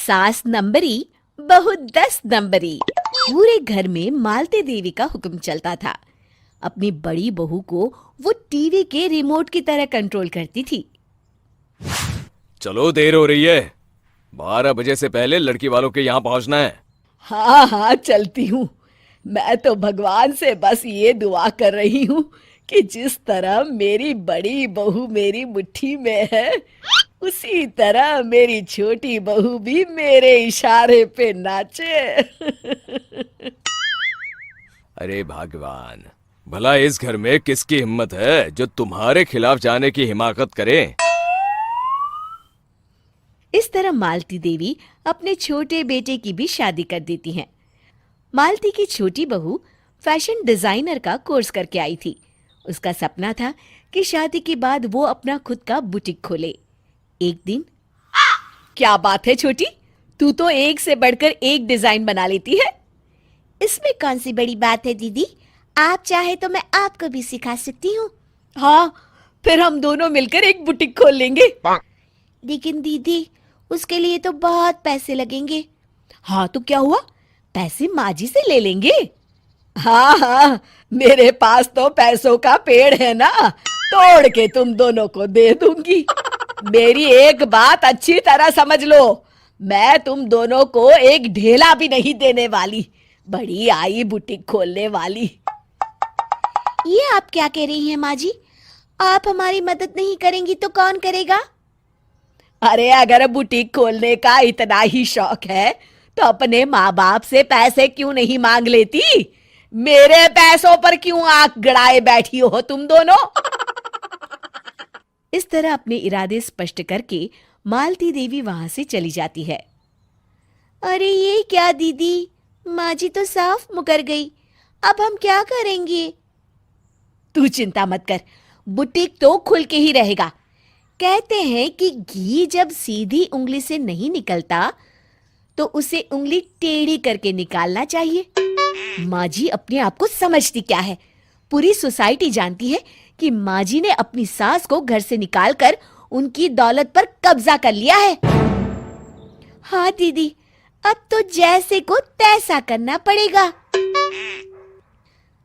सास नंबरी, बहू 10 नंबरी। पूरे घर में मालती देवी का हुक्म चलता था। अपनी बड़ी बहू को वो टीवी के रिमोट की तरह कंट्रोल करती थी। चलो, देर हो रही है। 12 बजे से पहले लड़की वालों के यहाँ पहुंचना है। हाँ हाँ, चलती हूँ। मैं तो भगवान से बस ये दुआ कर रही हूँ कि जिस तरह मेरी बड़ी बहू मेरी मुट्ठी में है, उसी तरह मेरी छोटी बहू भी मेरे इशारे पे नाचे। अरे भगवान, भला इस घर में किसकी हिम्मत है जो तुम्हारे खिलाफ जाने की हिमाकत करे। इस तरह मालती देवी अपने छोटे बेटे की भी शादी कर देती हैं। मालती की छोटी बहू फैशन डिजाइनर का कोर्स करके आई थी। उसका सपना था कि शादी के बाद वो अपना खुद का बुटीक खोले। एक दिन, क्या बात है छोटी, तू तो एक से बढ़कर एक डिजाइन बना लेती है। इसमें कौन सी बड़ी बात है दीदी? आप चाहे तो मैं आपको भी सिखा सकती हूँ। हाँ, फिर हम दोनों मिलकर एक बुटीक खोल लेंगे। लेकिन दीदी, उसके लिए तो बहुत पैसे लगेंगे। हाँ तो क्या हुआ, पैसे माँ जी से ले लेंगे। हाँ हाँ, मेरे पास तो पैसों का पेड़ है ना, तोड़ के तुम दोनों को दे दूंगी। मेरी एक बात अच्छी तरह समझ लो, मैं तुम दोनों को एक ढेला भी नहीं देने वाली। बड़ी आई बुटीक खोलने वाली। ये आप क्या कह रही हैं माँ जी? आप हमारी मदद नहीं करेंगी तो कौन करेगा? अरे अगर बुटीक खोलने का इतना ही शौक है तो अपने माँ बाप से पैसे क्यों नहीं मांग लेती? मेरे पैसों पर क्यों आंख गड़ाए बैठी हो तुम दोनों? इस तरह अपने इरादे स्पष्ट करके मालती देवी वहां से चली जाती है। अरे ये क्या दीदी, माँ जी तो साफ मुकर गई। अब हम क्या करेंगे? तू चिंता मत कर, बुटीक तो खुल के ही रहेगा। कहते हैं कि घी जब सीधी उंगली से नहीं निकलता तो उसे उंगली टेढ़ी करके निकालना चाहिए। माँ जी अपने आप को समझती क्या है? पूरी सोसाइटी जानती है कि माँ जी ने अपनी सास को घर से निकालकर उनकी दौलत पर कब्जा कर लिया है। हाँ दीदी, अब तो जैसे को तैसा करना पड़ेगा।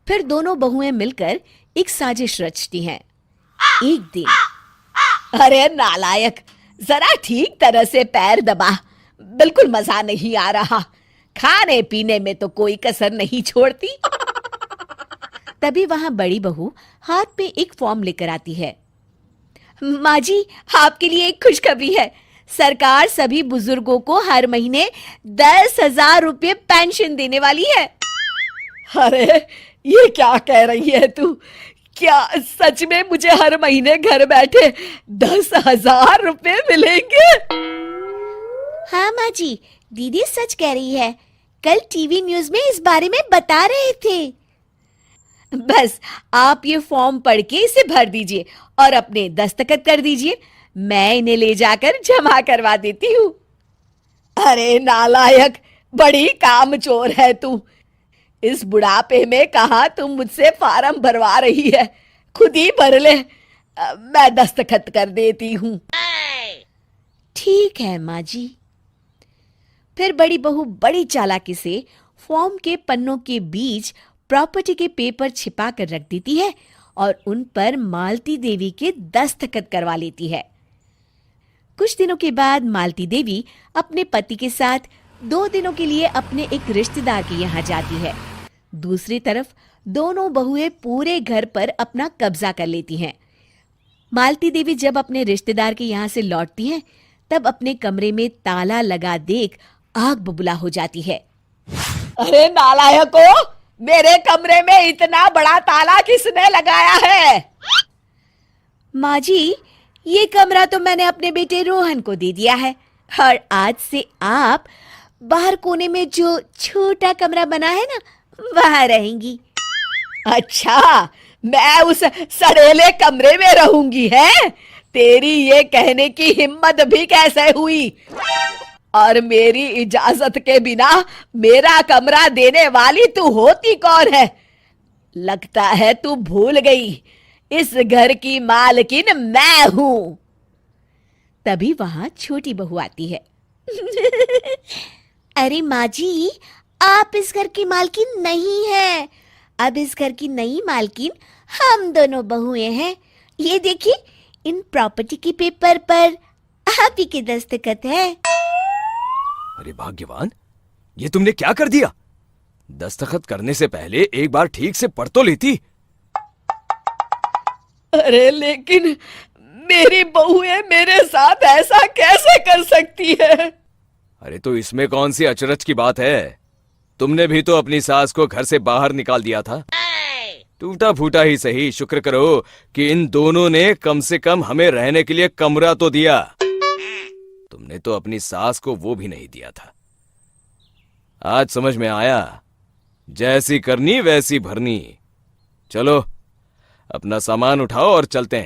फिर दोनों बहुएं मिलकर एक साजिश रचती हैं। एक दिन, अरे नालायक, जरा ठीक तरह से पैर दबा, बिल्कुल मजा नहीं आ रहा। खाने पीने में तो कोई कसर नहीं छोड़ती। तभी वहां बड़ी बहू हाथ में एक फॉर्म लेकर आती है। माँ जी, आपके लिए एक खुशखबरी है। सरकार सभी बुजुर्गों को हर महीने 10,000 रुपये पेंशन देने वाली है। अरे ये क्या कह रही है तू? क्या सच में मुझे हर महीने घर बैठे 10,000 रुपये मिलेंगे? हाँ माँ जी, दीदी सच कह रही है। कल टीवी न्यूज में इस बारे में बता रहे थे। बस आप ये फॉर्म पढ़ के इसे भर दीजिए और अपने दस्तखत कर दीजिए। मैं इन्हें ले जाकर जमा करवा देती हूँ। अरे नालायक, बड़ी कामचोर है तू। इस बुढ़ापे में कहाँ तुम मुझसे फार्म भरवा रही है? खुद ही भर ले, मैं दस्तखत कर देती हूँ। ठीक है माँ जी। फिर बड़ी बहू बड़ी चालाकी से फॉर्म के पन्नों के बीच प्रॉपर्टी के पेपर छिपा कर रख देती है और उन पर मालती देवी के दस्तखत करवा लेती है। कुछ दिनों के बाद मालती देवी अपने पति के साथ 2 दिनों के लिए अपने एक रिश्तेदार के यहाँ जाती है। दूसरी तरफ दोनों बहुएं पूरे घर पर अपना कब्जा कर लेती हैं। मालती देवी जब अपने रिश्तेदार के यहाँ से लौटती हैं, तब अपने कमरे में ताला लगा देख आग बबूला हो जाती है। अरे नालायको, मेरे कमरे में इतना बड़ा ताला किसने लगाया है? माँ जी, ये कमरा तो मैंने अपने बेटे रोहन को दे दिया है और आज से आप बाहर कोने में जो छोटा कमरा बना है ना, वहां रहेंगी। अच्छा, मैं उस सड़ेले कमरे में रहूंगी है? तेरी ये कहने की हिम्मत भी कैसे हुई? और मेरी इजाजत के बिना मेरा कमरा देने वाली तू होती कौन है? लगता है तू भूल गई, इस घर की मालकिन मैं हूं। तभी वहां छोटी बहू आती है। अरे माँ जी, आप इस घर की मालकिन नहीं है। अब इस घर की नई मालकिन हम दोनों बहुएं हैं। ये देखिए, इन प्रॉपर्टी के पेपर पर आप ही के दस्तखत है। अरे भाग्यवान, ये तुमने क्या कर दिया? दस्तखत करने से पहले एक बार ठीक से पढ़ तो लेती। अरे लेकिन मेरी बहुएं मेरे साथ ऐसा कैसे कर सकती है? अरे तो इसमें कौन सी अचरज की बात है? तुमने भी तो अपनी सास को घर से बाहर निकाल दिया था। टूटा फूटा ही सही, शुक्र करो कि इन दोनों ने कम से कम हमें रहने के लिए कमरा तो दिया। तुमने तो अपनी सास को वो भी नहीं दिया था। आज समझ में आया, जैसी करनी वैसी भरनी। चलो, अपना सामान उठाओ और चलते हैं।